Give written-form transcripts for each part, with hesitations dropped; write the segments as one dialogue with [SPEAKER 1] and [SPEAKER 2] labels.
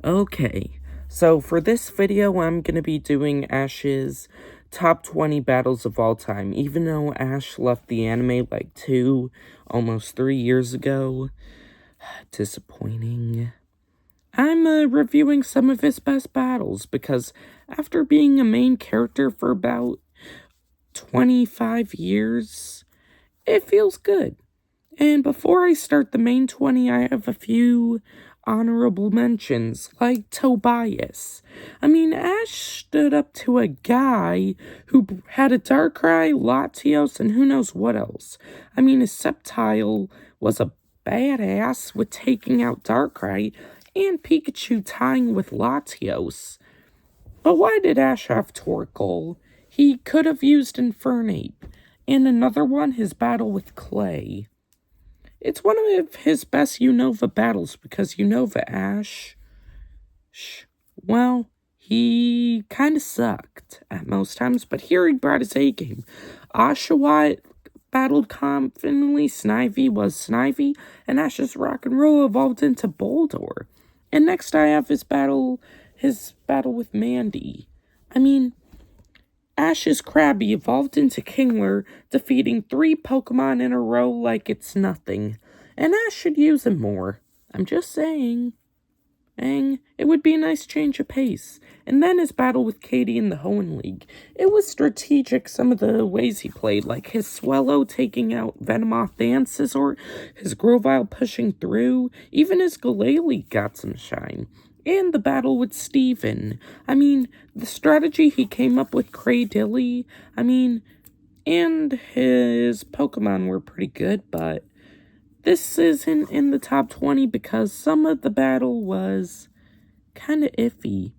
[SPEAKER 1] Okay, so for this video, I'm going to be doing Ash's top 20 battles of all time. Even though Ash left the anime like almost 3 years ago. Disappointing. I'm reviewing some of his best battles because after being a main character for about 25 years, it feels good. And before I start the main 20, I have a few honorable mentions, like Tobias. I mean, Ash stood up to a guy who had a Darkrai, Latios, and who knows what else. I mean, his Sceptile was a badass with taking out Darkrai, and Pikachu tying with Latios. But why did Ash have Torkoal? He could have used Infernape. And another one, his battle with Clay. It's one of his best Unova battles because Unova Ash, well, he kind of sucked at most times, but here he brought his A game. Oshawott battled confidently, Snivy was Snivy, and Ash's rock and roll evolved into Boldor. And next I have his battle with Mandy. I mean, Ash's Krabby evolved into Kingler, defeating 3 Pokemon in a row like it's nothing. And Ash should use him more. I'm just saying. It would be a nice change of pace. And then his battle with Katie in the Hoenn League. It was strategic, some of the ways he played, like his Swellow taking out Venomoth and Scizor, his Grovyle pushing through, even his Glalie got some shine. And the battle with Steven. I mean, the strategy he came up with, Cradilly, and his Pokemon were pretty good, but this isn't in the top 20 because some of the battle was kind of iffy.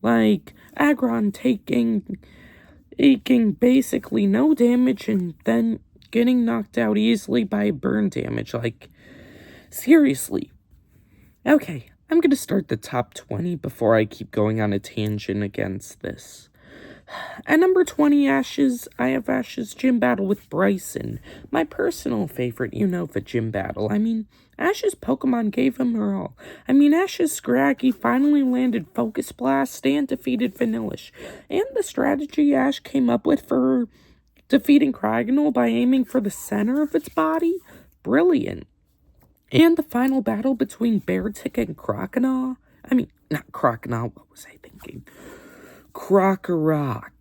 [SPEAKER 1] Like, Aggron taking basically no damage and then getting knocked out easily by burn damage. Like, seriously. Okay, I'm going to start the top 20 before I keep going on a tangent against this. At number 20, I have Ash's gym battle with Bryson. My personal favorite Unova gym battle. I mean, Ash's Pokemon gave him her all. I mean, Ash's Scraggy finally landed Focus Blast and defeated Vanillish. And the strategy Ash came up with for defeating Cryogonal by aiming for the center of its body, brilliant. And the final battle between Beartic and Croconaw. I mean, not Croconaw, what was I thinking? Krokorok.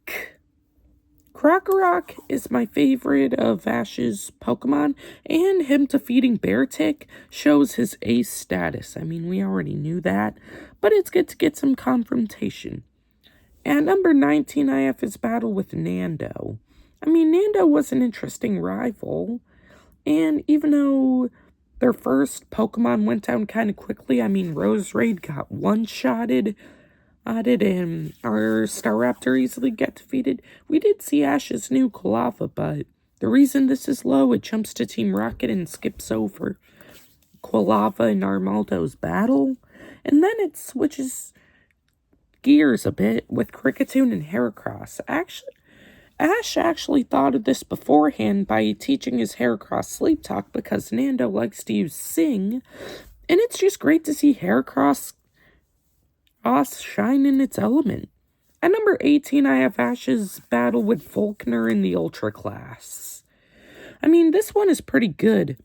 [SPEAKER 1] Krokorok is my favorite of Ash's Pokemon, and him defeating Beartic shows his ace status. I mean, we already knew that, but it's good to get some confrontation. At number 19, I have his battle with Nando. I mean, Nando was an interesting rival, and even though their first Pokemon went down kind of quickly, I mean, Roserade got one-shotted at it, and our Staraptor easily got defeated. We did see Ash's new Quilava, but the reason this is low, it jumps to Team Rocket and skips over Quilava and Armaldo's battle, and then it switches gears a bit with Kricketune and Heracross. Ash actually thought of this beforehand by teaching his Heracross Sleep Talk because Nando likes to use Sing, and it's just great to see Heracross shine in its element. At number 18, I have Ash's battle with Volkner in the Ultra class. I mean, this one is pretty good,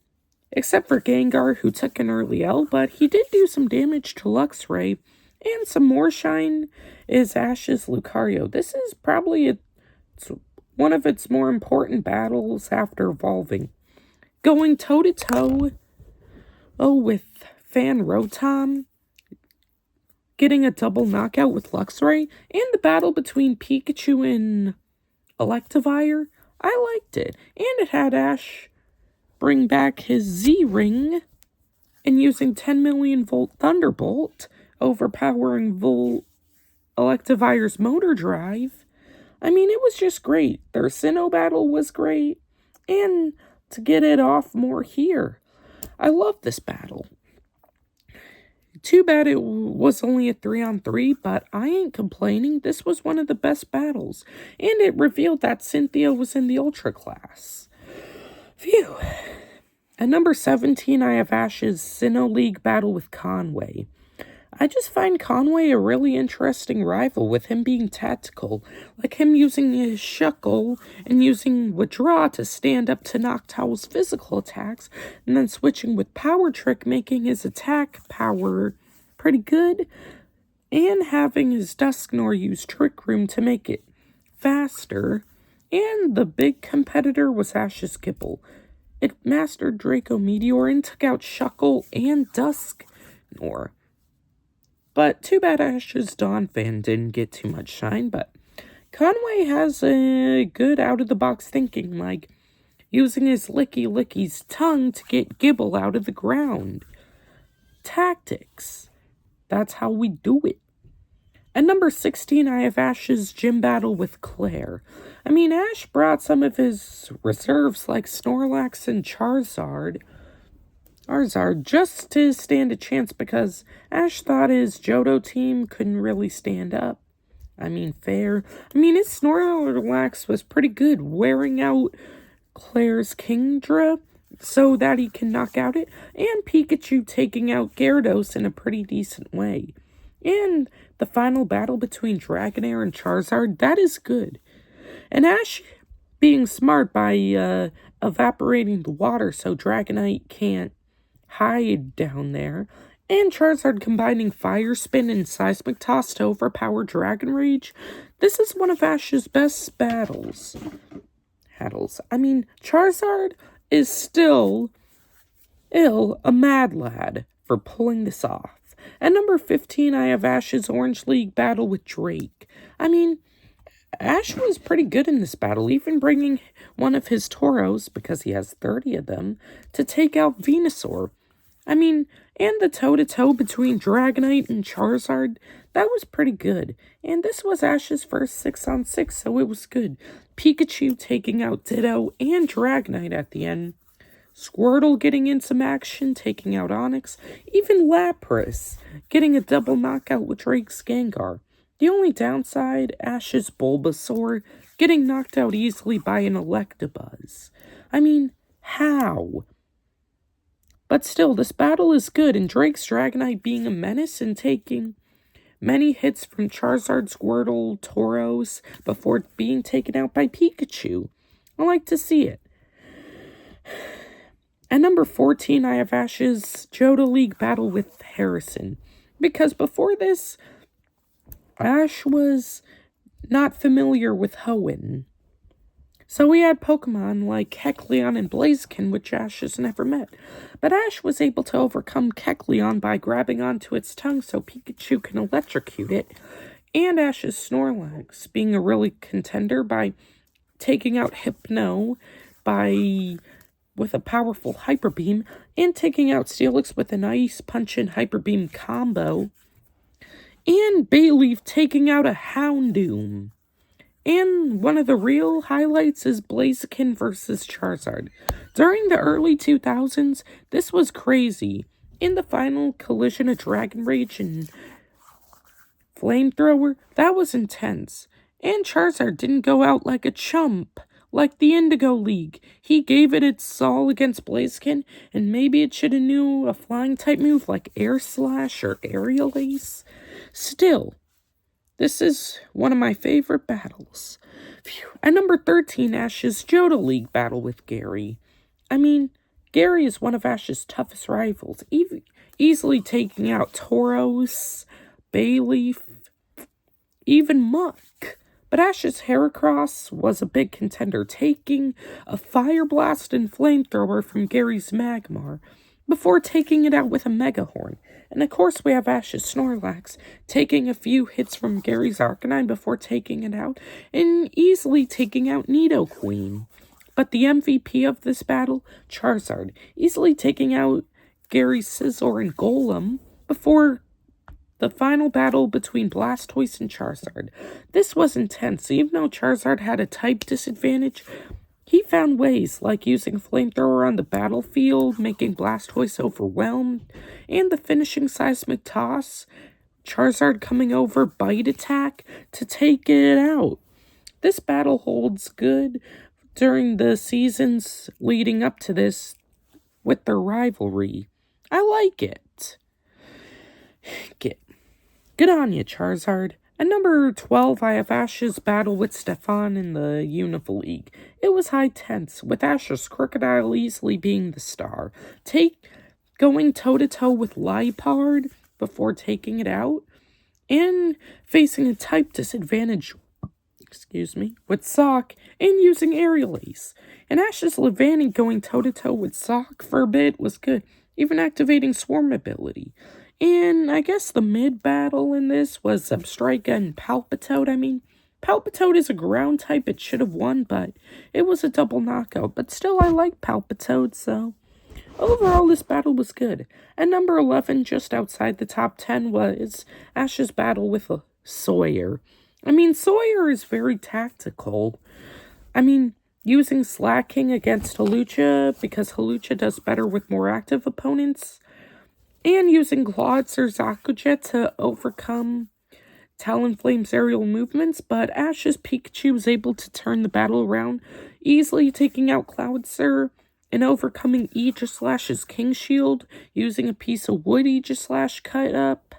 [SPEAKER 1] except for Gengar, who took an early L, but he did do some damage to Luxray, and some more shine is Ash's Lucario. This is probably one of its more important battles after evolving. Going toe-to-toe with Fan Rotom, getting a double knockout with Luxray, and the battle between Pikachu and Electivire, I liked it. And it had Ash bring back his Z-Ring and using 10 million volt Thunderbolt, overpowering Electivire's motor drive. I mean, it was just great. Their Sinnoh battle was great, and to get it off more here, I love this battle. Too bad it was only a 3-on-3, but I ain't complaining. This was one of the best battles, and it revealed that Cynthia was in the Ultra class. Phew. At number 17, I have Ash's Sinnoh League battle with Conway. I just find Conway a really interesting rival, with him being tactical, like him using his shuckle and using withdraw to stand up to Noctowl's physical attacks, and then switching with power trick, making his attack power pretty good, and having his Dusknor use Trick Room to make it faster. And the big competitor was Ash's Kibble. It mastered Draco Meteor and took out Shuckle and Dusknor. But too bad Ash's Dawn fan didn't get too much shine, but Conway has a good out-of-the-box thinking, like using his Licky's tongue to get Gibble out of the ground. Tactics. That's how we do it. At number 16, I have Ash's gym battle with Claire. I mean, Ash brought some of his reserves like Snorlax and Charizard just to stand a chance, because Ash thought his Johto team couldn't really stand up. I mean, fair. I mean, his Snorlax was pretty good, wearing out Claire's Kingdra so that he can knock out it, and Pikachu taking out Gyarados in a pretty decent way. And the final battle between Dragonair and Charizard, that is good. And Ash being smart by evaporating the water so Dragonite can't hide down there, and Charizard combining Fire Spin and Seismic Toss to overpower Dragon Rage. This is one of Ash's best battles. I mean, Charizard is still a mad lad for pulling this off. At number 15, I have Ash's Orange League battle with Drake. I mean, Ash was pretty good in this battle, even bringing one of his Tauros, because he has 30 of them, to take out Venusaur. I mean, and the toe-to-toe between Dragonite and Charizard, that was pretty good. And this was Ash's first 6-on-6, so it was good. Pikachu taking out Ditto and Dragonite at the end. Squirtle getting in some action, taking out Onix. Even Lapras getting a double knockout with Drake's Gengar. The only downside, Ash's Bulbasaur getting knocked out easily by an Electabuzz. I mean, how? But still, this battle is good, and Drake's Dragonite being a menace and taking many hits from Charizard, Squirtle, Tauros before being taken out by Pikachu. I like to see it. At number 14, I have Ash's Johto League battle with Harrison. Because before this, Ash was not familiar with Hoenn. So we had Pokemon like Kecleon and Blaziken, which Ash has never met. But Ash was able to overcome Kecleon by grabbing onto its tongue so Pikachu can electrocute it. And Ash's Snorlax being a really contender by taking out Hypno with a powerful Hyper Beam, and taking out Steelix with an Ice Punch and Hyper Beam combo. And Bayleaf taking out a Houndoom. And one of the real highlights is Blaziken versus Charizard. During the early 2000s, this was crazy. In the final collision of Dragon Rage and Flamethrower, that was intense. And Charizard didn't go out like a chump, like the Indigo League. He gave it its all against Blaziken, and maybe it should have knew a flying type move like Air Slash or Aerial Ace. Still, this is one of my favorite battles. At number 13, Ash's Johto League battle with Gary. I mean, Gary is one of Ash's toughest rivals, easily taking out Tauros, Bayleaf, even Muck. But Ash's Heracross was a big contender, taking a Fire Blast and Flamethrower from Gary's Magmar before taking it out with a Mega Horn. And of course we have Ash's Snorlax taking a few hits from Gary's Arcanine before taking it out, and easily taking out Nidoqueen. But the MVP of this battle, Charizard, easily taking out Gary's Scizor and Golem before the final battle between Blastoise and Charizard. This was intense. Even though Charizard had a type disadvantage, he found ways, like using Flamethrower on the battlefield, making Blastoise overwhelmed, and the finishing Seismic Toss, Charizard coming over Bite Attack to take it out. This battle holds good during the seasons leading up to this with their rivalry. I like it. Good on you, Charizard. At number 12, I have Ash's battle with Stefan in the Unova League. It was high tense, with Ash's Crocodile easily being the star. Going toe-to-toe with Liepard before taking it out, and facing a type disadvantage, with Sock, and using Aerial Ace. And Ash's Levani going toe-to-toe with Sock for a bit was good, even activating Swarm ability. And I guess the mid-battle in this was Substrika and Palpitoad. Palpitoad is a ground type, it should have won, but it was a double knockout. But still, I like Palpitoad, so overall, this battle was good. At number 11, just outside the top 10, was Ash's battle with Sawyer. Sawyer is very tactical. Using Slacking against Hawlucha, because Hawlucha does better with more active opponents, and using Claudes or Zakujet to overcome Talonflame's aerial movements, but Ash's Pikachu was able to turn the battle around, easily taking out Cloudster and overcoming Aegislash's King Shield, using a piece of wood Aegislash cut up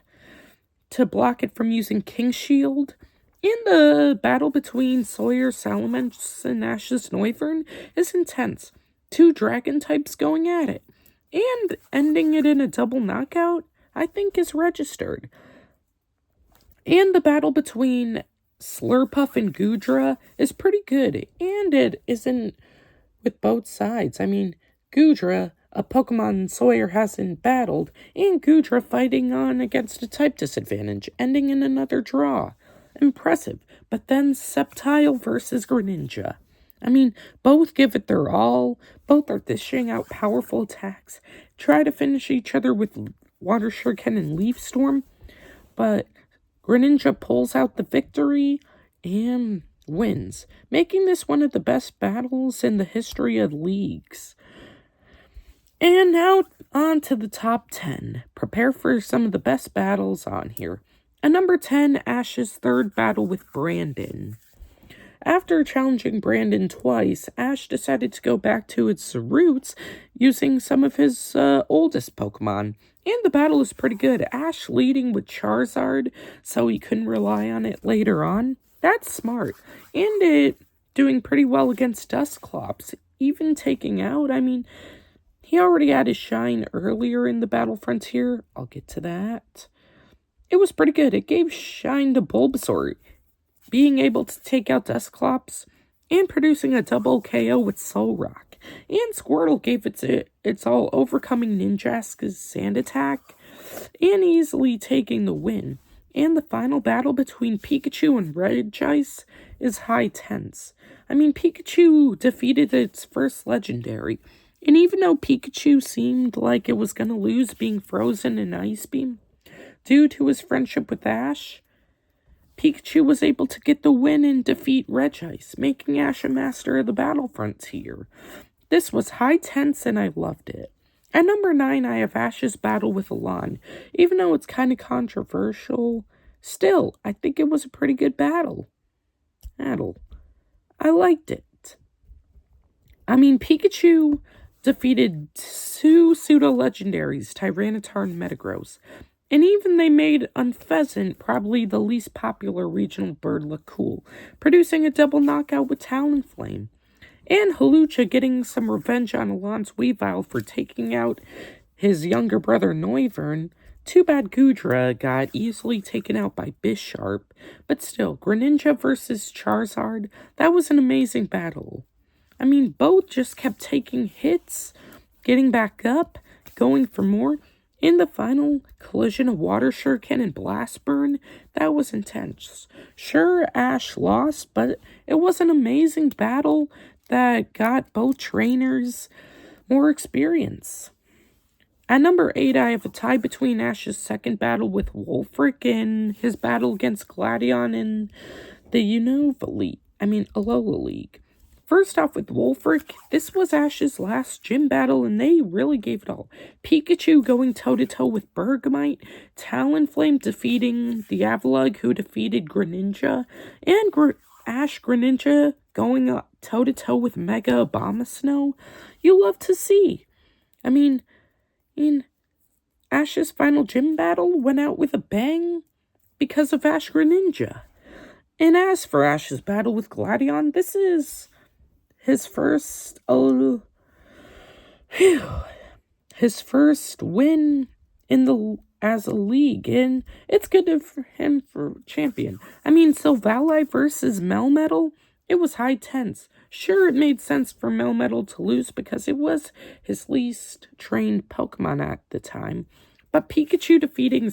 [SPEAKER 1] to block it from using King Shield. In the battle between Sawyer Salamence and Ash's Noivern is intense. Two dragon types going at it. And ending it in a double knockout, I think, is registered. And the battle between Slurpuff and Goodra is pretty good. And it isn't with both sides. Goodra, a Pokemon Sawyer hasn't battled, and Goodra fighting on against a type disadvantage, ending in another draw. Impressive. But then Sceptile versus Greninja. Both give it their all. Both are dishing out powerful attacks. Try to finish each other with Water Shuriken and Leaf Storm. But Greninja pulls out the victory and wins, making this one of the best battles in the history of leagues. And now on to the top 10. Prepare for some of the best battles on here. At number 10, Ash's third battle with Brandon. After challenging Brandon twice, Ash decided to go back to its roots using some of his oldest Pokemon. And the battle is pretty good. Ash leading with Charizard, so he couldn't rely on it later on. That's smart. And it doing pretty well against Dusclops, even taking out, he already had his shine earlier in the Battle Frontier. I'll get to that. It was pretty good. It gave shine to Bulbasaur, being able to take out Dusclops and producing a double KO with Solrock. And Squirtle gave its all, overcoming Ninjaska's Sand Attack and easily taking the win. And the final battle between Pikachu and Regice is high tense. Pikachu defeated its first legendary. And even though Pikachu seemed like it was going to lose being frozen in Ice Beam, due to his friendship with Ash, Pikachu was able to get the win and defeat Regice, making Ash a master of the Battle Frontier. This was high tense and I loved it. At number 9, I have Ash's battle with Alon. Even though it's kind of controversial, still, I think it was a pretty good battle. I liked it. Pikachu defeated two pseudo-legendaries, Tyranitar and Metagross. And even they made Unpheasant, probably the least popular regional bird, look cool, producing a double knockout with Talonflame. And Hawlucha getting some revenge on Alon's Weavile for taking out his younger brother Noivern. Too bad Goodra got easily taken out by Bisharp, but still, Greninja versus Charizard, that was an amazing battle. Both just kept taking hits, getting back up, going for more. In the final collision of Water Shuriken and Blast Burn, that was intense. Sure, Ash lost, but it was an amazing battle that got both trainers more experience. At number 8, I have a tie between Ash's second battle with Wulfric and his battle against Gladion in the Alola League. First off with Wulfric, this was Ash's last gym battle and they really gave it all. Pikachu going toe-to-toe with Bergmite, Talonflame defeating the Avalugg who defeated Greninja, and Ash Greninja going toe-to-toe with Mega Abomasnow. You love to see. In Ash's final gym battle went out with a bang. because of Ash Greninja. And as for Ash's battle with Gladion, this is his first his first win in the as a league, and it's good for him for champion. I mean, Silvally versus Melmetal, it was high tense. Sure, it made sense for Melmetal to lose because it was his least trained Pokemon at the time. But Pikachu defeating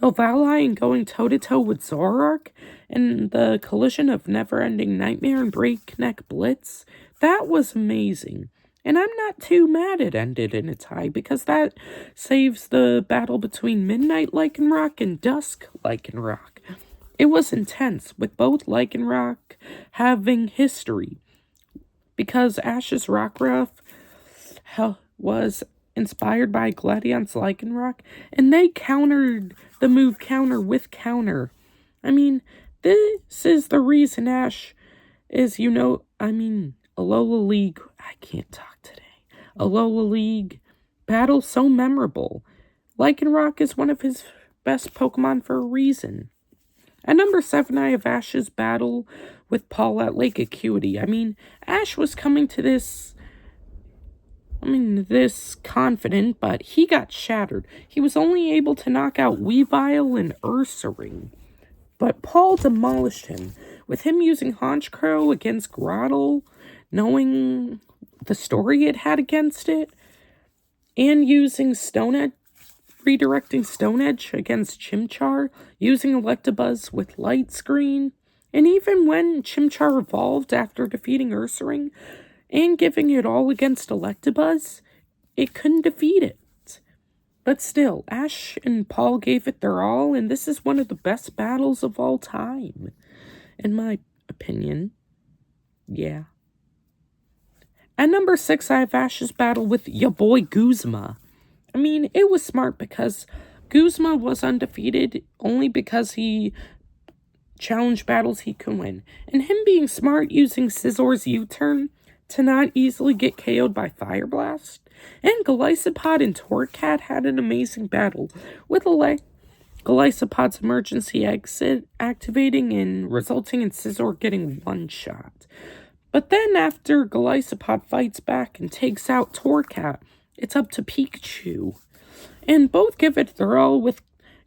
[SPEAKER 1] Silvally and going toe-to-toe with Zoroark and the collision of Never-Ending Nightmare and Breakneck Blitz, that was amazing. And I'm not too mad it ended in a tie because that saves the battle between Midnight Lycanroc and Dusk Lycanroc. It was intense, with both Lycanroc having history, because Ash's Rockruff was inspired by Gladion's Lycanroc, and they countered the move counter with counter. I mean, this is the reason Ash is, Alola League, I can't talk today. Alola League battle so memorable. Lycanroc is one of his best Pokemon for a reason. At number 7, I have Ash's battle with Paul at Lake Acuity. I mean, Ash was coming to this confident, but he got shattered. He was only able to knock out Weavile and Ursaring. But Paul demolished him, with him using Honchkrow against Grottle, knowing the story it had against it, and using redirecting Stone Edge against Chimchar, using Electabuzz with Light Screen, and even when Chimchar evolved after defeating Ursaring and giving it all against Electabuzz, it couldn't defeat it. But still, Ash and Paul gave it their all, and this is one of the best battles of all time, in my opinion. Yeah. At number 6, I have Ash's battle with ya boy Guzma. I mean, it was smart because Guzma was undefeated only because he challenged battles he could win. And him being smart using Scizzor's U-turn to not easily get KO'd by Fire Blast. And Golisopod and Torcat had an amazing battle, with Golisopod's emergency exit activating and resulting in Scizzor getting one shot. But then after Golisopod fights back and takes out Torcat, it's up to Pikachu. And both give it their all, with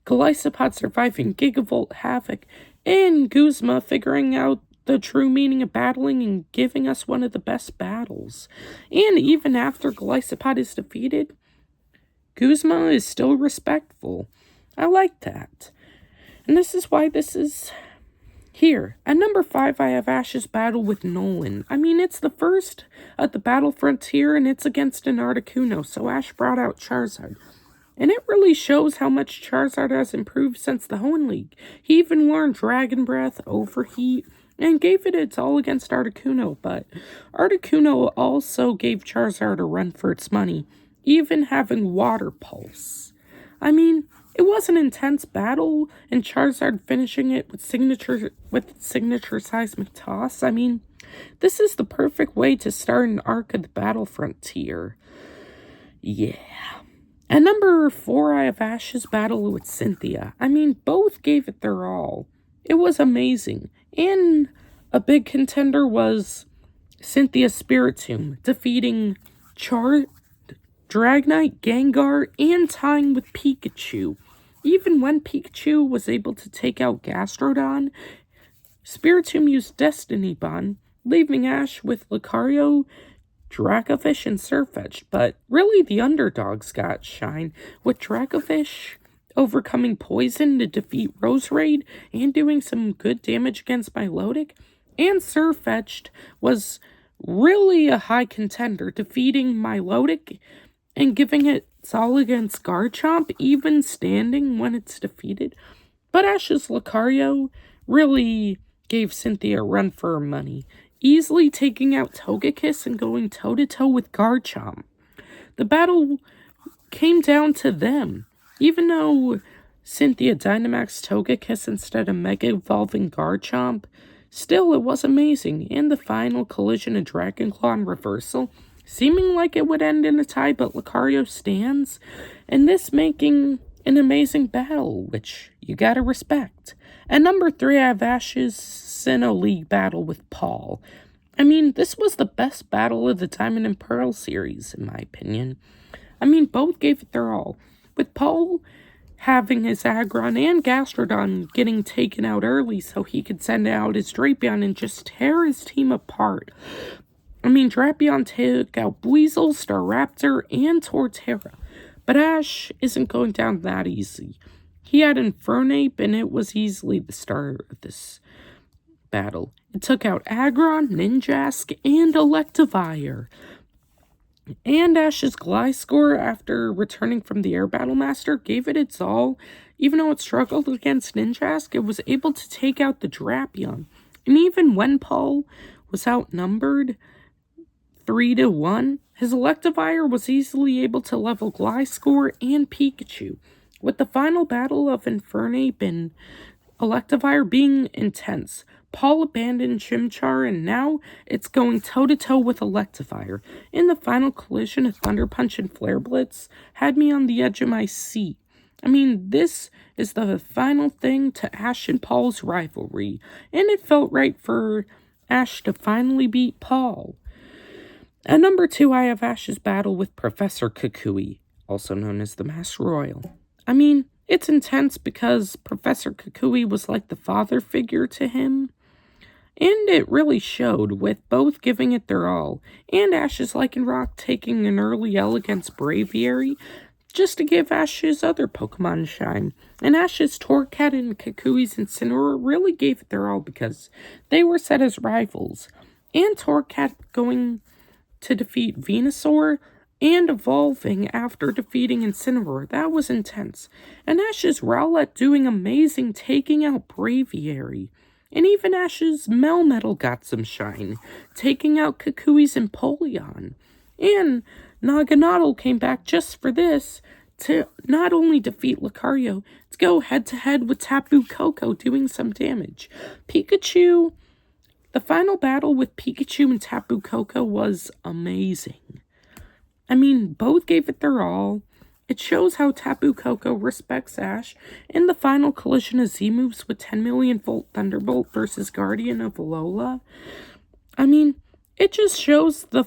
[SPEAKER 1] Golisopod surviving Gigavolt Havoc and Guzma figuring out the true meaning of battling and giving us one of the best battles. And even after Golisopod is defeated, Guzma is still respectful. I like that. And this is why this is here. At number 5, I have Ash's battle with Nolan. I mean, it's the first at the Battle Frontier, and it's against an Articuno, so Ash brought out Charizard. And it really shows how much Charizard has improved since the Hoenn League. He even learned Dragon Breath, Overheat, and gave it its all against Articuno, but Articuno also gave Charizard a run for its money, even having Water Pulse. I mean, it was an intense battle, and Charizard finishing it with signature seismic toss. I mean, this is the perfect way to start an arc of the Battle Frontier. Yeah. At number 4, I have Ash's battle with Cynthia. I mean, both gave it their all. It was amazing. And a big contender was Cynthia's Spiritomb, defeating Dragonite, Gengar, and tying with Pikachu. Even when Pikachu was able to take out Gastrodon, Spiritomb used Destiny Bond, leaving Ash with Lucario, Dracovish, and Sirfetch'd. But really, the underdogs got shine, with Dracovish overcoming Poison to defeat Roserade and doing some good damage against Milotic. And Sirfetch'd was really a high contender, defeating Milotic and giving it all against Garchomp, even standing when it's defeated. But Ash's Lucario really gave Cynthia a run for her money, easily taking out Togekiss and going toe-to-toe with Garchomp. The battle came down to them. Even though Cynthia Dynamaxed Togekiss instead of Mega Evolving Garchomp, still it was amazing. And the final collision of Dragonclaw and Reversal, seeming like it would end in a tie, but Lucario stands, and this making an amazing battle, which You gotta respect. At number 3, I have Ash's Sinnoh League battle with Paul. I mean, this was the best battle of the Diamond and Pearl series, in my opinion. I mean, both gave it their all. With Paul having his Aggron and Gastrodon getting taken out early so he could send out his Drapion and just tear his team apart. I mean, Drapion took out Buizel, Staraptor, and Torterra. But Ash isn't going down that easy. He had Infernape, and it was easily the start of this battle. It took out Aggron, Ninjask, and Electivire. And Ash's Gliscor, after returning from the Air Battle Master, gave it its all. Even though it struggled against Ninjask, it was able to take out the Drapion. And even when Paul was outnumbered 3-1, his Electivire was easily able to level Gliscor and Pikachu. With the final battle of Infernape and Electivire being intense, Paul abandoned Chimchar, and now it's going toe-to-toe with Electivire. In the final collision, a Thunder Punch and Flare Blitz had me on the edge of my seat. I mean, this is the final thing to Ash and Paul's rivalry, and it felt right for Ash to finally beat Paul. At number 2, I have Ash's battle with Professor Kukui, also known as the Master Royal. I mean, it's intense because Professor Kukui was like the father figure to him. And it really showed, with both giving it their all, and Ash's Lycanroc taking an early L against Braviary, just to give Ash's other Pokemon shine. And Ash's Torcat and Kukui's Incineroar really gave it their all because they were set as rivals. And Torcat going to defeat Venusaur and evolving after defeating Incineroar, that was intense. And Ash's Rowlet doing amazing, taking out Braviary. And even Ash's Melmetal got some shine, taking out Kukui's Empoleon. And Naganadel came back just for this, to not only defeat Lucario, to go head-to-head with Tapu Koko, doing some damage. Pikachu, the final battle with Pikachu and Tapu Koko was amazing. I mean, both gave it their all. It shows how Tapu Koko respects Ash in the final collision of Z-moves with 10 million volt Thunderbolt versus Guardian of Alola. I mean, it just shows the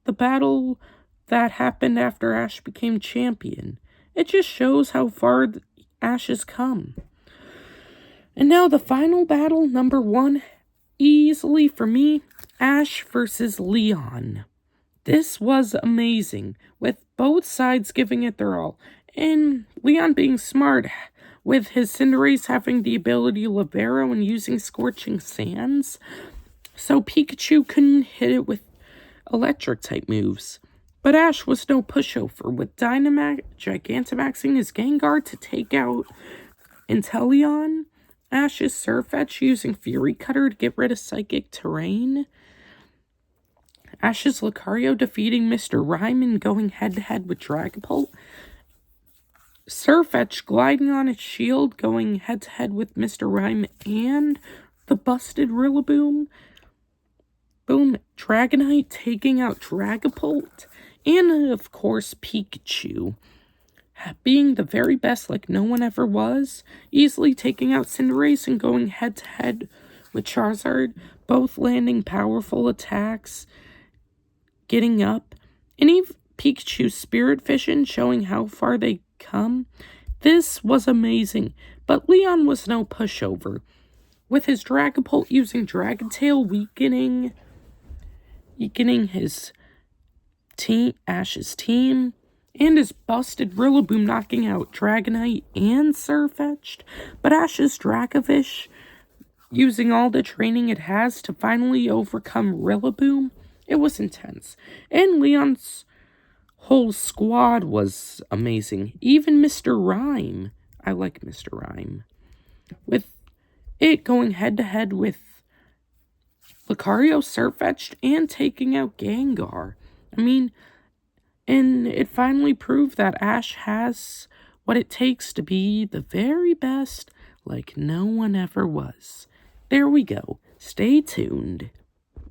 [SPEAKER 1] battle that happened after Ash became champion. It just shows how far Ash has come. And now the final battle, number 1, easily for me, Ash versus Leon. This was amazing, with both sides giving it their all, and Leon being smart, with his Cinderace having the ability Libero and using Scorching Sands, so Pikachu couldn't hit it with electric-type moves. But Ash was no pushover, with Gigantamaxing his Gengar to take out Inteleon, Ash's Surfetch using Fury Cutter to get rid of Psychic Terrain, Ash's Lucario defeating Mr. Rhyme and going head-to-head with Dragapult. Surfetch gliding on its shield, going head-to-head with Mr. Rhyme and the busted Rillaboom. Boom, Dragonite taking out Dragapult. And, of course, Pikachu. Being the very best like no one ever was. Easily taking out Cinderace and going head-to-head with Charizard. Both landing powerful attacks. Getting up, and even Pikachu's Spirit Vision showing how far they come. This was amazing, but Leon was no pushover, with his Dragapult using Dragon Tail weakening his team, Ash's team, and his busted Rillaboom knocking out Dragonite and Surfetched, but Ash's Dracovish using all the training it has to finally overcome Rillaboom. It was intense. And Leon's whole squad was amazing. Even Mr. Rhyme. I like Mr. Rhyme. With it going head-to-head with Lucario, Surfetched, and taking out Gengar. I mean, and it finally proved that Ash has what it takes to be the very best like no one ever was. There we go. Stay tuned.